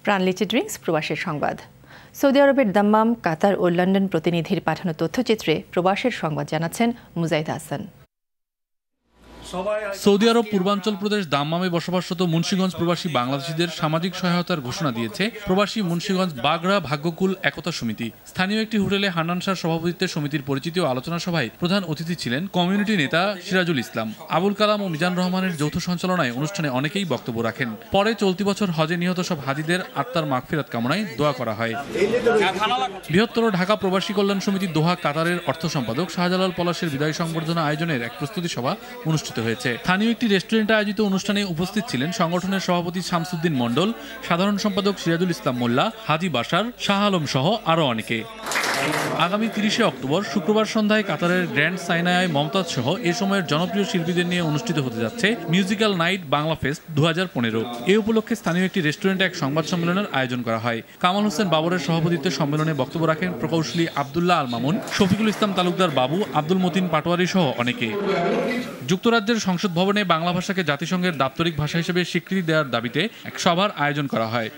প্রাণলিচি drinks প্রবাসের সংবাদ। Saudi আরবের দাম্মাম, কাতার ও লন্ডন প্রতিনিধির পাঠানো তথ্যচিত্রে প্রবাসের সংবাদ জানাচ্ছেন মুজাহিদ হাসান। সৌদি আরব পূর্বাঞ্চল প্রদেশ দাম্মামে বসবাসরত মুন্সিগঞ্জ প্রবাসী বাংলাদেশিদের সামাজিক সহায়তার ঘোষণা দিয়েছে প্রবাসী মুন্সিগঞ্জ বাগড়া ভাগ্যকুল একতা সমিতি। স্থানীয় একটি হোটেলে হান্নান শাহর সভাপতিত্বে সমিতির পরিচিতি ও আলোচনা সভায় প্রধান অতিথি ছিলেন কমিউনিটি নেতা সিরাজুল ইসলাম। আবুল কালাম ও মিজান রহমানের যৌথ সঞ্চালনায় অনুষ্ঠানে অনেকেই বক্তব্য রাখেন। পরে চলতি বছর হজে নিহত সব হাজিদের আত্মার মাগফিরাত কামনায় দোয়া করা হয়। বৃহত্তর ঢাকা প্রবাসী কল্যাণ সমিতি দোহা কাতারের অর্থ সম্পাদক শাহজালাল পলাশের বিদায় সংবর্ধনা আয়োজনের এক প্রস্তুতি সভা অনুষ্ঠিত হয়েছে। স্থানীয় একটি রেস্টুরেন্টে আয়োজিত অনুষ্ঠানে উপস্থিত ছিলেন সংগঠনের সভাপতি শামসুদ্দিন মণ্ডল, সাধারণ সম্পাদক সিরাজুল ইসলাম মোল্লা, হাজি বাশার, শাহ আলম সহ আরও অনেকে। আগামী 30শে অক্টোবর শুক্রবার সন্ধ্যায় কাতারের গ্র্যান্ড সাইনায় মমতাজ সহ এ সময়ের জনপ্রিয় শিল্পীদের নিয়ে অনুষ্ঠিত হতে যাচ্ছে মিউজিক্যাল নাইট বাংলা ফেস্ট 2015। এ উপলক্ষে স্থানীয় একটি রেস্টুরেন্টে এক সংবাদ সম্মেলনের আয়োজন করা হয়। কামাল হোসেন বাবরের সভাপতিত্বে সম্মেলনে বক্তব্য রাখেন প্রকৌশলী আবদুল্লাহ আল মামুন, শফিকুল ইসলাম তালুকদার বাবু, আব্দুল মতিন পাটোয়ারি সহ অনেকে। যুক্তরাজ্যের সংসদ ভবনে বাংলা ভাষাকে জাতিসংঘের দাপ্তরিক ভাষা হিসেবে স্বীকৃতি দেওয়ার দাবিতে এক সভার আয়োজন করা হয়।